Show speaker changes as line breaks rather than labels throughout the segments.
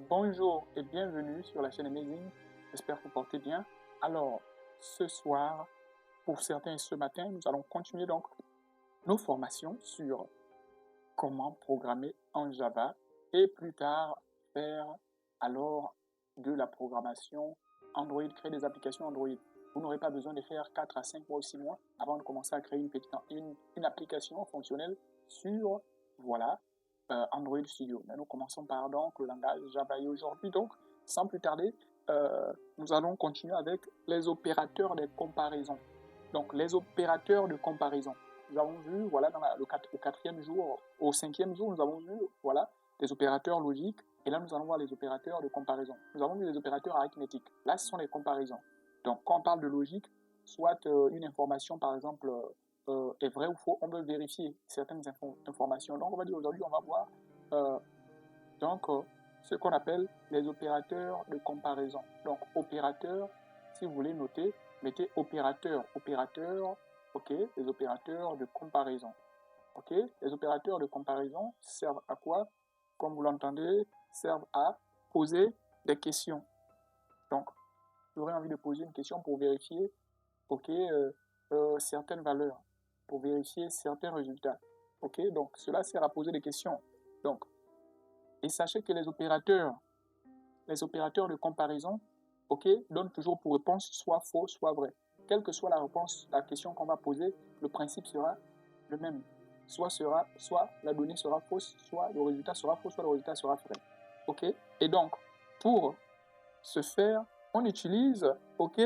Bonjour et bienvenue sur la chaîne Amazing. J'espère que vous portez bien. Alors, ce soir, pour certains ce matin, nous allons continuer donc nos formations sur comment programmer en Java et plus tard faire alors de la programmation Android, créer des applications Android. Vous n'aurez pas besoin de faire 4 à 5 mois ou 6 mois avant de commencer à créer une application fonctionnelle sur, voilà, Android Studio. Mais nous commençons par donc le langage Java. Et aujourd'hui, donc, sans plus tarder, nous allons continuer avec les opérateurs de comparaison. Donc, les opérateurs de comparaison. Nous avons vu, voilà, au quatrième jour, au cinquième jour, nous avons vu, voilà, des opérateurs logiques. Et là, nous allons voir les opérateurs de comparaison. Nous avons vu les opérateurs arithmétiques. Là, ce sont les comparaisons. Donc, quand on parle de logique, soit une information, par exemple, est vraie ou faux, on veut vérifier certaines informations. Donc, on va dire aujourd'hui, on va voir ce qu'on appelle les opérateurs de comparaison. Donc, opérateurs, si vous voulez noter, mettez opérateur, ok, les opérateurs de comparaison. Ok, les opérateurs de comparaison servent à quoi? Comme vous l'entendez, servent à poser des questions. Donc, j'aurais envie de poser une question pour vérifier, ok, certaines valeurs, pour vérifier certains résultats. Ok, donc cela sert à poser des questions. Donc, et sachez que les opérateurs de comparaison, ok, donnent toujours pour réponse soit faux, soit vrai. Quelle que soit la réponse, la question qu'on va poser, le principe sera le même. Soit la donnée sera fausse, soit le résultat sera faux, soit le résultat sera vrai. Ok? Et donc, pour ce faire, on utilise, ok,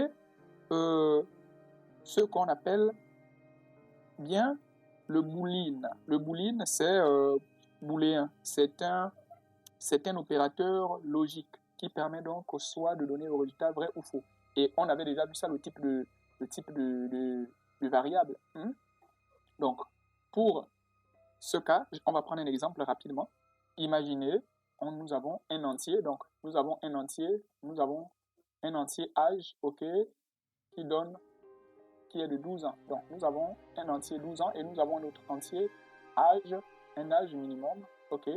ce qu'on appelle bien le boolean. Le boolean, c'est booléen. C'est un opérateur logique qui permet donc soit de donner le résultat vrai ou faux. Et on avait déjà vu ça, le type de variable. Donc, pour ce cas, on va prendre un exemple rapidement. Imaginez, nous avons un entier, donc nous avons un entier âge, ok, qui est de 12 ans. Donc, nous avons un entier 12 ans et nous avons un autre entier âge, un âge minimum, ok,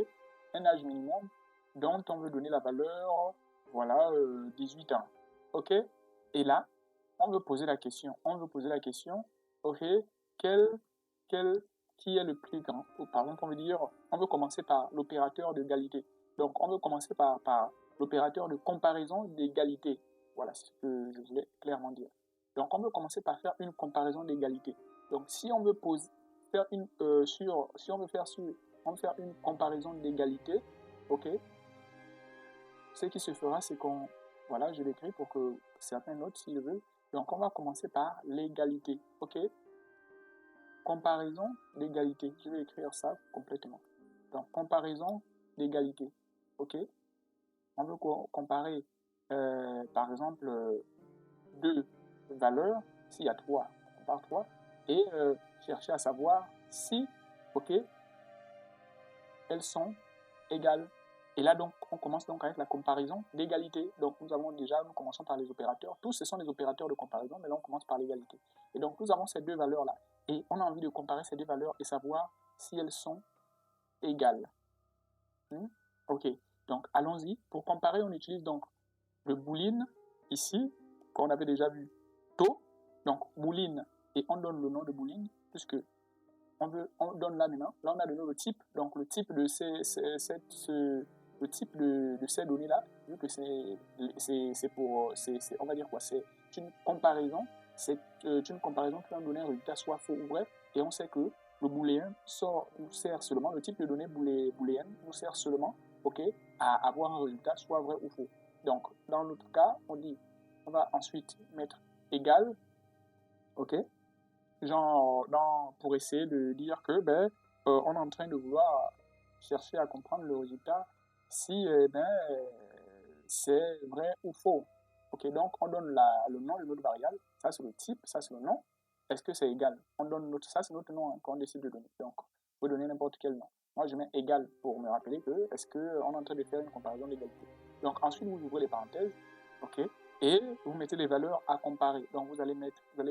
un âge minimum dont on veut donner la valeur, voilà, 18 ans, ok. Et là, on veut poser la question, ok, qui est le plus grand? Ou par exemple, on veut commencer par l'opérateur d'égalité. Donc, on veut commencer par l'opérateur de comparaison d'égalité. Voilà ce que je voulais clairement dire. Donc, on veut commencer par faire une comparaison d'égalité. Donc, si on veut faire une comparaison d'égalité, ok, ce qui se fera, c'est qu'on, voilà, je l'écris pour que certains notent s'ils veulent. Donc, on va commencer par l'égalité, ok. Comparaison d'égalité. Je vais écrire ça complètement. Donc, comparaison d'égalité, ok. On veut comparer, par exemple, deux valeurs. S'il y a 3, on compare 3. Et chercher à savoir si, ok, elles sont égales. Et là, donc, on commence donc avec la comparaison d'égalité. Donc, nous commençons par les opérateurs. Tous, ce sont des opérateurs de comparaison, mais là, on commence par l'égalité. Et donc, nous avons ces deux valeurs-là. Et on a envie de comparer ces deux valeurs et savoir si elles sont égales. Ok. Donc, allons-y. Pour comparer, on utilise donc le boolean, ici, qu'on avait déjà vu tôt. Donc, boolean, et on donne le nom de boolean, puisque on donne là maintenant. Là, on a donné le type. Donc, le type de ces données-là, vu que on va dire quoi, c'est une comparaison. C'est une comparaison qui va donner un résultat soit faux ou vrai. Et on sait que le booléen nous sert seulement, le type de données booléenne nous sert seulement, ok, à avoir un résultat soit vrai ou faux. Donc, dans notre cas, on va ensuite mettre égal, ok, pour essayer de dire que on est en train de vouloir chercher à comprendre le résultat si c'est vrai ou faux. Ok, donc on donne le nom de notre variable, ça c'est le type, ça c'est le nom. Est-ce que c'est égal? Ça c'est notre nom qu'on décide de donner. Donc, on peut donner n'importe quel nom. Moi je mets égal pour me rappeler que est-ce qu'on est en train de faire une comparaison d'égalité. Donc ensuite vous ouvrez les parenthèses, ok. et vous mettez les valeurs à comparer. Donc vous allez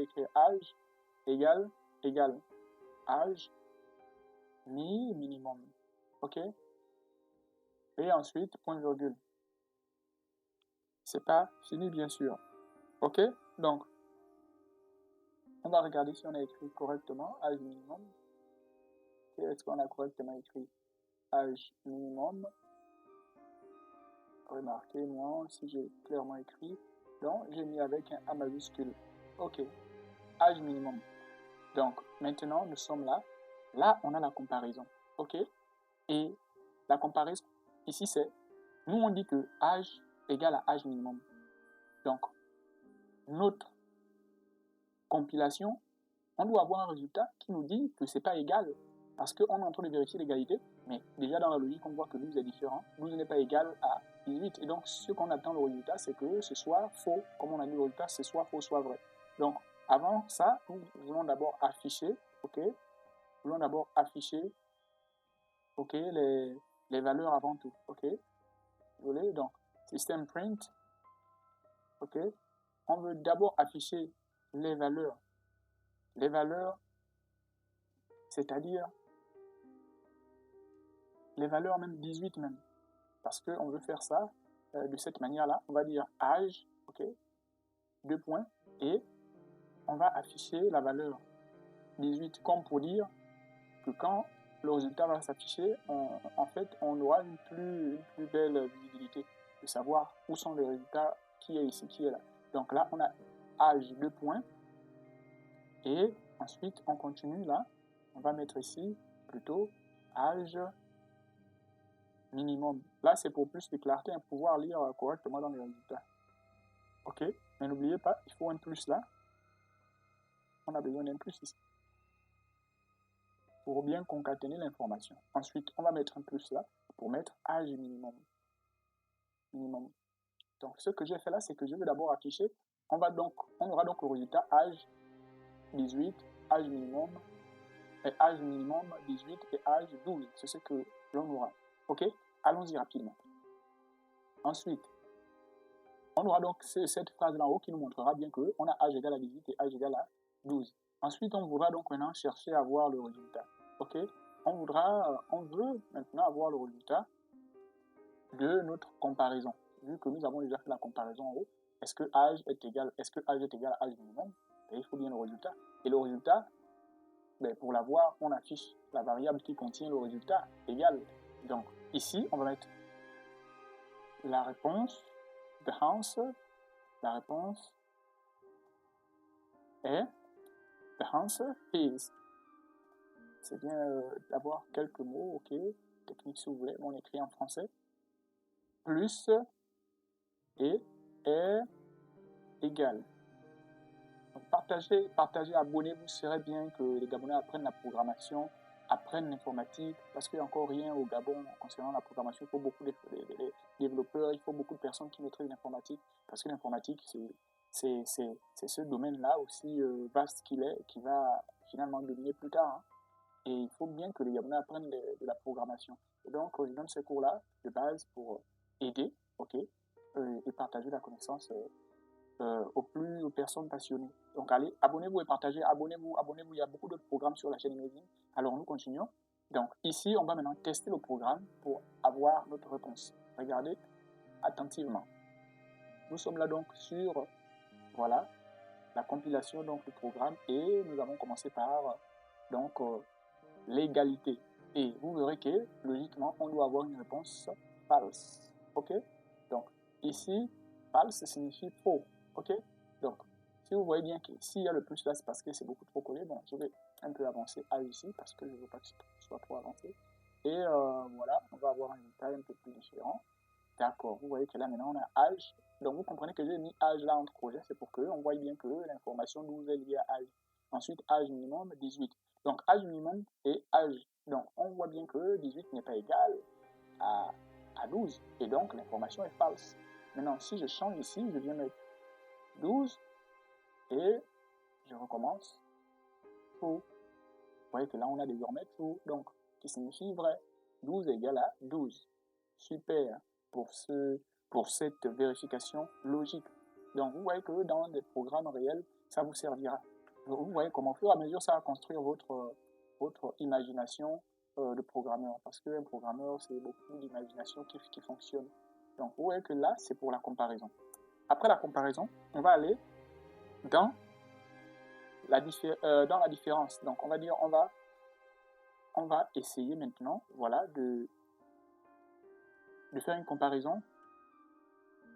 écrire âge égale âge minimum. OK? Et ensuite, point virgule. C'est pas fini, bien sûr. OK? Donc, on va regarder si on a écrit correctement âge minimum. Est-ce qu'on a correctement écrit âge minimum? Remarquez, moi, si j'ai clairement écrit, donc j'ai mis avec un A majuscule. OK. Âge minimum. Donc, maintenant, nous sommes là. Là, on a la comparaison. OK? Et la comparaison, ici, c'est, nous, on dit que âge égale à âge minimum. Donc, notre compilation, on doit avoir un résultat qui nous dit que c'est pas égal. Parce qu'on est en train de vérifier l'égalité, mais déjà dans la logique, on voit que 12 est différent. 12 n'est pas égal à 18. Et donc, ce qu'on attend le résultat, c'est que ce soit faux. Comme on a dit, le résultat, c'est soit faux, soit vrai. Donc, avant ça, nous voulons d'abord afficher, OK? Nous voulons d'abord afficher, OK, les valeurs avant tout, OK? Désolé, donc, system print, OK? On veut d'abord afficher les valeurs. Les valeurs, c'est-à-dire les valeurs même 18 même. Parce qu'on veut faire ça de cette manière-là. On va dire âge, OK, 2 points, et on va afficher la valeur 18 comme pour dire que quand le résultat va s'afficher, en fait, on aura une plus belle visibilité de savoir où sont les résultats, qui est ici, qui est là. Donc là, on a âge 2 points, et ensuite, on continue là. On va mettre ici plutôt âge minimum. Là, c'est pour plus de clarté, hein, pouvoir lire correctement dans les résultats. OK? Mais n'oubliez pas, il faut un plus là. On a besoin d'un plus ici. Pour bien concaténer l'information. Ensuite, on va mettre un plus là pour mettre âge minimum. Minimum. Donc, ce que j'ai fait là, c'est que je vais d'abord afficher. On aura donc le résultat âge 18, âge minimum, et âge minimum 18 et âge 12. C'est ce que l'on aura. OK? Allons-y rapidement. Ensuite, on aura donc cette phrase là en haut qui nous montrera bien qu'on a âge égal à 18 et âge égal à 12. Ensuite, on voudra donc maintenant chercher à voir le résultat. OK? On veut maintenant avoir le résultat de notre comparaison. Vu que nous avons déjà fait la comparaison en haut, est-ce que âge est égal à âge minimum? Et il faut bien le résultat. Et le résultat, pour l'avoir, on affiche la variable qui contient le résultat égal. Donc ici, on va mettre la réponse, the answer, la réponse est, the answer is. C'est bien d'avoir quelques mots, OK, technique si vous voulez, on écrit en français. Plus et est égal. Donc partagez, abonnez-vous, ce serait bien que les Gabonais apprennent la programmation, apprennent l'informatique, parce qu'il n'y a encore rien au Gabon concernant la programmation. Il faut beaucoup de développeurs, il faut beaucoup de personnes qui maîtrisent l'informatique, parce que l'informatique, c'est ce domaine-là aussi vaste qu'il est, qui va finalement dominer plus tard. Hein. Et il faut bien que les Gabonais apprennent de la programmation. Et donc, je donne ces cours-là de base pour aider, OK, et partager la connaissance aux personnes passionnées. Donc, allez, abonnez-vous et partagez. Abonnez-vous. Il y a beaucoup d'autres programmes sur la chaîne Imagine. Alors, nous continuons. Donc, ici, on va maintenant tester le programme pour avoir notre réponse. Regardez attentivement. Nous sommes là donc sur, voilà, la compilation donc du programme et nous avons commencé par donc l'égalité. Et vous verrez que, logiquement, on doit avoir une réponse false. OK? Donc, ici, false signifie faux. OK? Donc, si vous voyez bien que s'il y a le plus là, c'est parce que c'est beaucoup trop collé. Bon, je vais un peu avancer à ici parce que je ne veux pas que ce soit trop avancé. Et voilà, on va avoir un résultat un peu plus différent. D'accord, vous voyez que là, maintenant, on a âge. Donc, vous comprenez que j'ai mis âge là entre projets. C'est pour qu'on voit bien que l'information 12 est liée à âge. Ensuite, âge minimum, 18. Donc, âge minimum et âge. Donc, on voit bien que 18 n'est pas égal à 12. Et donc, l'information est false. Maintenant, si je change ici, je viens mettre 12 et je recommence true. Vous voyez que là, on a désormais true, donc, qui signifie vrai. 12 égale à 12. Super pour cette vérification logique. Donc, vous voyez que dans des programmes réels, ça vous servira. Vous voyez comment, au fur et à mesure, ça va construire votre imagination de programmeur. Parce qu'un programmeur, c'est beaucoup d'imagination qui fonctionne. Donc, vous voyez que là, c'est pour la comparaison. Après la comparaison, on va aller dans la différence. Donc, on va dire, on va essayer maintenant, voilà, de faire une comparaison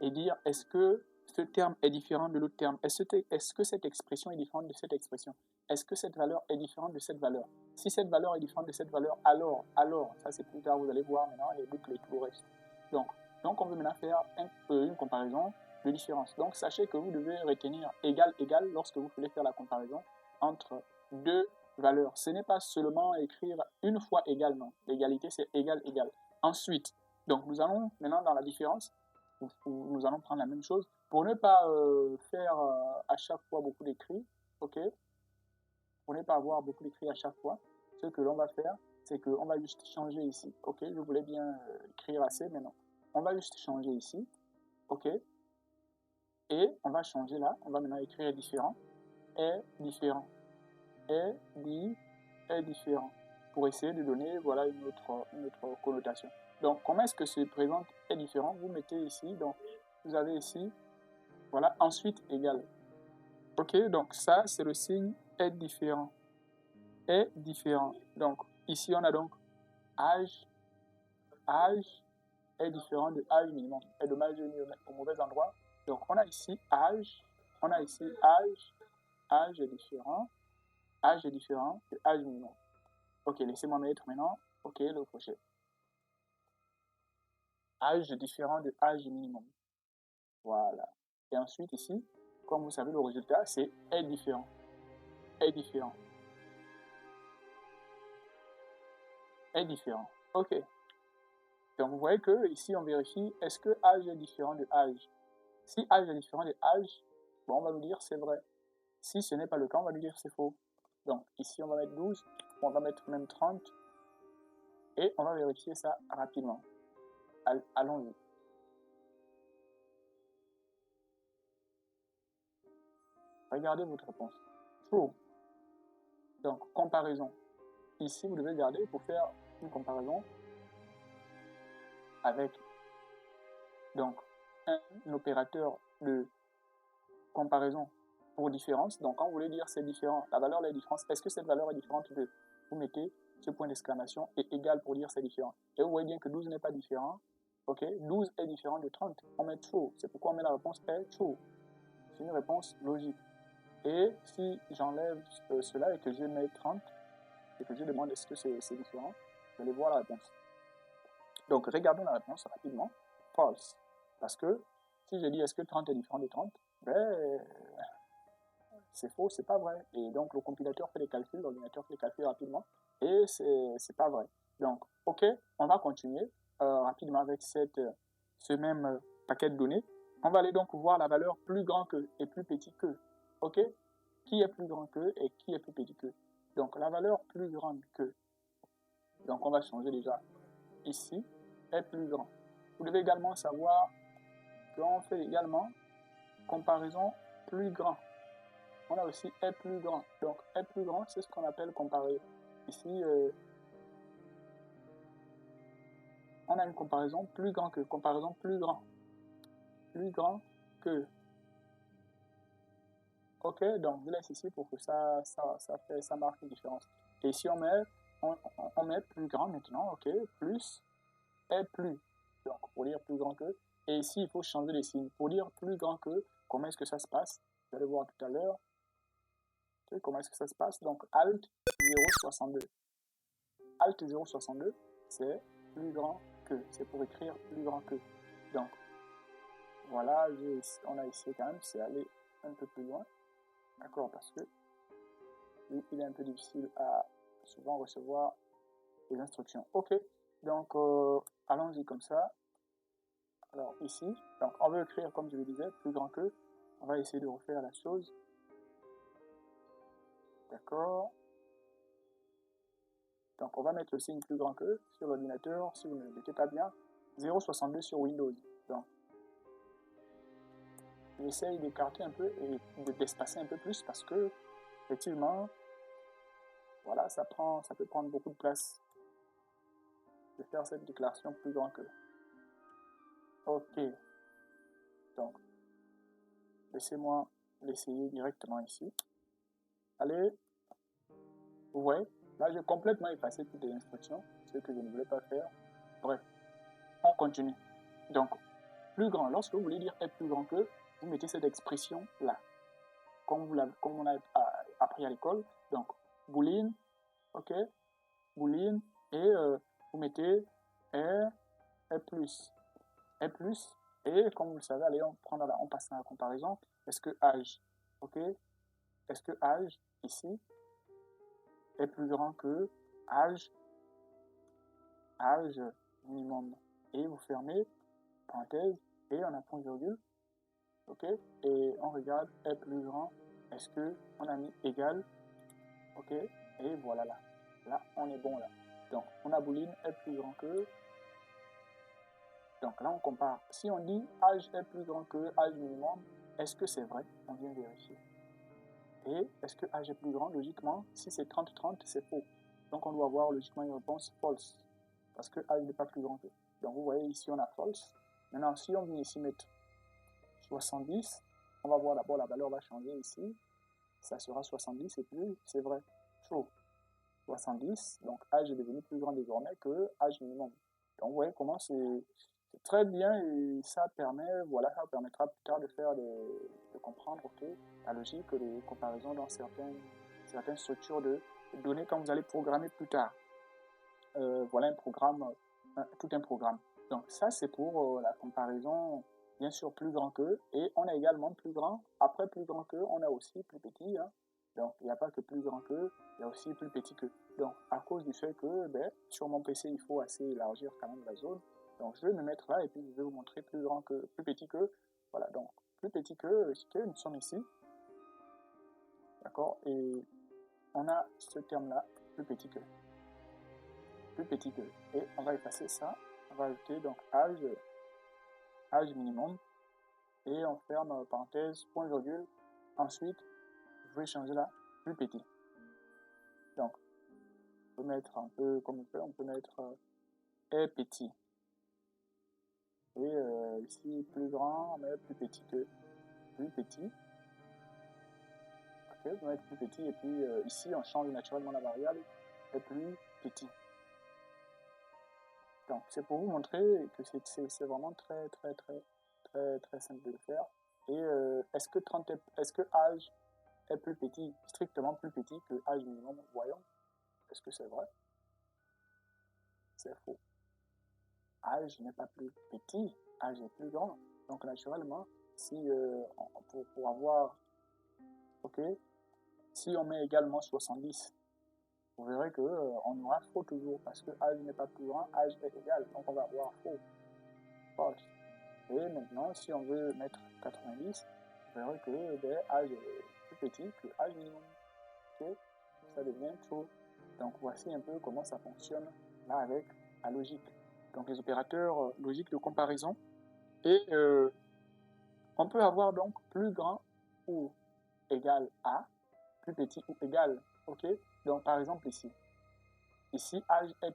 et dire, est-ce que ce terme est différent de l'autre terme? Est-ce que cette expression est différente de cette expression? Est-ce que cette valeur est différente de cette valeur? Si cette valeur est différente de cette valeur, alors, ça c'est plus tard, vous allez voir maintenant les boucles et tout le reste. Donc on veut maintenant faire une comparaison de différence. Donc, sachez que vous devez retenir égal, égal lorsque vous voulez faire la comparaison entre deux valeurs. Ce n'est pas seulement écrire une fois égal, non. L'égalité, c'est égal, égal. Ensuite, donc nous allons maintenant dans la différence, nous allons prendre la même chose pour ne pas faire à chaque fois beaucoup d'écrits, ok? Pour ne pas avoir beaucoup d'écrits à chaque fois, ce que l'on va faire, c'est qu'on va juste changer ici, ok? Je voulais bien écrire assez, mais non. On va juste changer ici, ok? Et on va changer là, on va maintenant écrire différent, est différent, est différent, pour essayer de donner voilà une autre connotation. Donc comment est-ce que se présente est différent? Vous mettez ici, donc vous avez ici, voilà, ensuite égal. Ok, donc ça c'est le signe est différent. Est différent. Donc ici on a donc âge est différent de âge minimum. Et dommage, j'ai mis au mauvais endroit. Donc on a ici âge est différent de âge minimum. Ok, laissez-moi mettre maintenant, ok, le crochet. Âge différent de âge minimum. Voilà. Et ensuite ici, comme vous savez, le résultat c'est est différent. Est différent. Est différent. Ok. Donc vous voyez que ici on vérifie, est-ce que âge est différent de âge? Si âge est différent de âge, bon, on va nous dire c'est vrai. Si ce n'est pas le cas, on va nous dire c'est faux. Donc ici on va mettre 12, on va mettre même 30, et on va vérifier ça rapidement. Allons-y. Regardez votre réponse. True. Donc comparaison. Ici vous devez garder pour faire une comparaison avec donc un opérateur de comparaison pour différence. Donc quand vous voulez dire c'est différent, la valeur de la différence, est-ce que cette valeur est différente de, vous mettez ce point d'exclamation et égal pour dire c'est différent. Et vous voyez bien que 12 n'est pas différent. Ok, 12 est différent de 30. On met true. C'est pourquoi on met la réponse est true. C'est une réponse logique. Et si j'enlève cela et que je mets 30 et que je demande est-ce que c'est différent, vous allez voir la réponse. Donc regardons la réponse rapidement. False. Parce que si je dis est-ce que 30 est différent de 30, ben c'est faux, c'est pas vrai. Et donc le compilateur fait les calculs, l'ordinateur fait les calculs rapidement, et c'est pas vrai. Donc, ok, on va continuer rapidement avec ce même paquet de données. On va aller donc voir la valeur plus grand que et plus petit que. Ok, qui est plus grand que et qui est plus petit que. Donc la valeur plus grande que. Donc on va changer déjà ici, est plus grand. Vous devez également savoir qu'on fait également comparaison plus grand. On a aussi est plus grand. Donc est plus grand, c'est ce qu'on appelle comparer. Ici, on a une comparaison plus grand que. Comparaison plus grand. Plus grand que. Ok, donc je laisse ici pour que ça marque une différence. Et si on met plus grand maintenant, ok, plus est plus. Donc pour dire plus grand que. Et ici, il faut changer les signes. Pour dire plus grand que, comment est-ce que ça se passe? Vous allez voir tout à l'heure. Okay, comment est-ce que ça se passe? Donc Alt 0,62. Alt 0,62, c'est plus grand que. C'est pour écrire plus grand que. Donc, voilà, on a essayé quand même, c'est aller un peu plus loin. D'accord, parce que il est un peu difficile à souvent recevoir les instructions. Ok, donc allons-y comme ça. Alors ici, donc on veut écrire comme je le disais, plus grand que. On va essayer de refaire la chose. D'accord. Donc on va mettre le signe plus grand que sur l'ordinateur, si vous ne le mettez pas bien, 0,62 sur Windows. Donc j'essaye d'écarter un peu et d'espacer un peu plus parce que, effectivement, voilà, ça peut prendre beaucoup de place de faire cette déclaration plus grand que. Ok, donc, laissez-moi l'essayer directement ici. Allez, vous voyez, là j'ai complètement effacé toutes les instructions, ce que je ne voulais pas faire. Bref, on continue. Donc, plus grand, lorsque vous voulez dire est plus grand que, vous mettez cette expression là, comme on a appris à l'école. Donc, boolean, ok, boolean, et vous mettez est plus, et comme vous le savez, allez, on passe à la comparaison. Est-ce que âge, ok, est-ce que âge ici est plus grand que âge minimum, et vous fermez parenthèse et on a point virgule, ok, et on regarde est plus grand, est-ce que on a mis égal, ok, et voilà, là on est bon là. Donc on a boolean est plus grand que, donc là on compare. Si on dit âge est plus grand que âge minimum, est-ce que c'est vrai? On vient vérifier. Et est-ce que âge est plus grand? Logiquement, si c'est 30-30, c'est faux. Donc on doit avoir logiquement une réponse false, parce que âge n'est pas plus grand que. Donc vous voyez ici on a false. Maintenant si on vient ici mettre 70, on va voir d'abord la valeur va changer ici, ça sera 70 et puis c'est vrai, true. 70, donc âge est devenu plus grand désormais que âge minimum. Donc vous voyez comment c'est très bien, et ça permet, voilà, ça permettra plus tard de faire de comprendre, ok, la logique, les comparaisons dans certaines structures de données quand vous allez programmer plus tard. Voilà un programme, tout un programme. Donc ça c'est pour la comparaison, bien sûr plus grand que, et on a également plus grand, après plus grand que, on a aussi plus petit, hein. Donc il n'y a pas que plus grand que, il y a aussi plus petit que. Donc à cause du fait que sur mon PC il faut assez élargir quand même la zone, donc je vais me mettre là et puis je vais vous montrer plus grand que, plus petit que, voilà, donc plus petit que nous sommes ici, d'accord, et on a ce terme là, plus petit que, et on va effacer ça, on va ajouter donc âge minimum, et on ferme parenthèse, point virgule, ensuite je vais changer là, plus petit. Donc on peut mettre un peu comme on peut mettre est petit, et ici plus grand, on met plus petit que, plus petit, ok, on peut mettre plus petit, et puis ici on change naturellement la variable, est plus petit. Donc c'est pour vous montrer que c'est vraiment très simple de le faire. Et est-ce que âge est plus petit, strictement plus petit que âge minimum? Voyons, est-ce que c'est vrai? C'est faux. Âge n'est pas plus petit, âge est plus grand. Donc naturellement, si pour avoir, ok, si on met également 70, vous verrez que on aura faux toujours, parce que âge n'est pas plus grand, âge est égal, donc on va avoir faux, false. Et maintenant, si on veut mettre 90, vous verrez que âge est plus petit que âge minimum. Okay? Ça devient true. Donc voici un peu comment ça fonctionne là avec la logique. Donc les opérateurs logiques de comparaison. Et on peut avoir donc plus grand ou égal à, plus petit ou égal. Ok? Donc par exemple ici âge est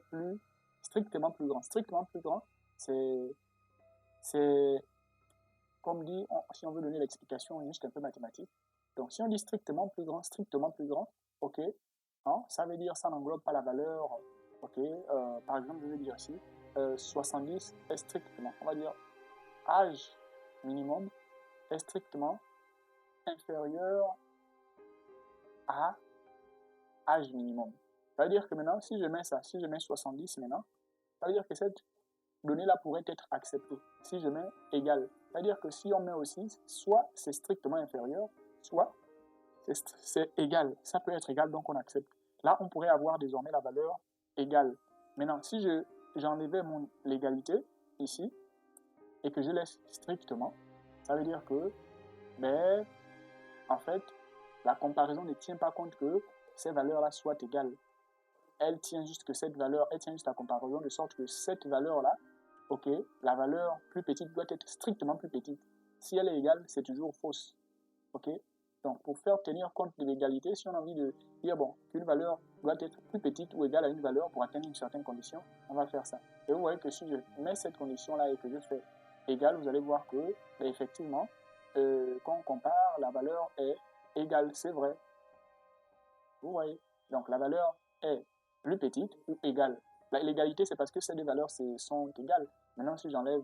strictement plus grand. Strictement plus grand, c'est comme dit, si on veut donner l'explication juste un peu mathématique. Donc si on dit strictement plus grand, ok, hein, ça veut dire ça n'englobe pas la valeur, ok, par exemple je vais dire ici, 70 est strictement, on va dire âge minimum est strictement inférieur à âge minimum. Ça veut dire que maintenant, si je mets 70 maintenant, ça veut dire que cette donnée-là pourrait être acceptée. Si je mets égal, c'est-à-dire que si on met aussi, soit c'est strictement inférieur, soit c'est égal. Ça peut être égal, donc on accepte. Là, on pourrait avoir désormais la valeur égale. Maintenant, si j'enlevais l'égalité ici, et que je laisse strictement, ça veut dire que, en fait, la comparaison ne tient pas compte que ces valeurs-là soient égales. Elle tient juste la comparaison de sorte que cette valeur-là, ok, la valeur plus petite doit être strictement plus petite. si elle est égale, c'est toujours fausse. Ok? Donc, pour faire tenir compte de l'égalité, si on a envie de dire, bon, qu'une valeur doit être plus petite ou égale à une valeur pour atteindre une certaine condition, on va faire ça. Et vous voyez que si je mets cette condition-là et que je fais égal, vous allez voir que, ben, effectivement, quand on compare, la valeur est égale, c'est vrai. Vous voyez? Donc, la valeur est plus petite ou égale. L'égalité, c'est parce que ces deux valeurs sont égales. Maintenant, si j'enlève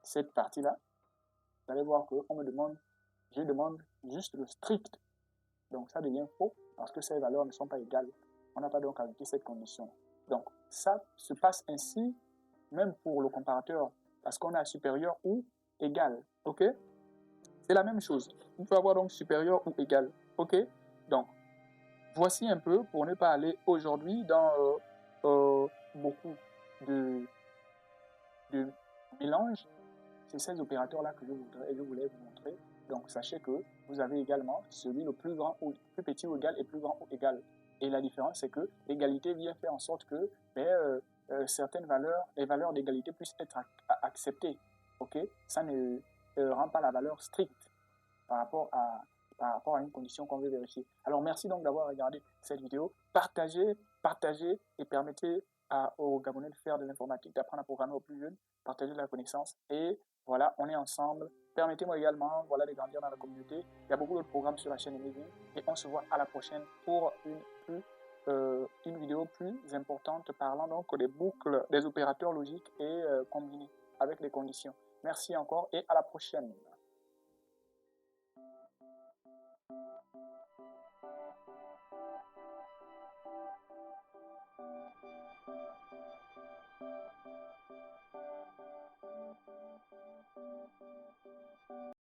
cette partie-là, vous allez voir qu'on me demande, je demande juste le strict. Donc ça devient faux parce que ces valeurs ne sont pas égales. On n'a pas donc ajouté cette condition. Donc ça se passe ainsi même pour le comparateur parce qu'on a supérieur ou égal. Ok? C'est la même chose. On peut avoir donc supérieur ou égal. Ok? Donc voici un peu pour ne pas aller aujourd'hui dans beaucoup de mélange. C'est ces opérateurs-là que je voulais vous montrer. Donc, sachez que vous avez également celui le plus grand ou plus petit ou égal et plus grand ou égal. Et la différence, c'est que l'égalité vient faire en sorte que certaines valeurs, les valeurs d'égalité puissent être acceptées. Ok? Ça ne rend pas la valeur stricte par rapport à une condition qu'on veut vérifier. Alors, merci donc d'avoir regardé cette vidéo. Partagez et permettez aux Gabonais de faire de l'informatique, d'apprendre à programmer aux plus jeunes, partager de la connaissance et voilà, on est ensemble. Permettez-moi également de grandir dans la communauté. Il y a beaucoup d'autres programmes sur la chaîne Emivin et on se voit à la prochaine pour une vidéo plus importante parlant donc des boucles, des opérateurs logiques et combinés avec les conditions. Merci encore et à la prochaine.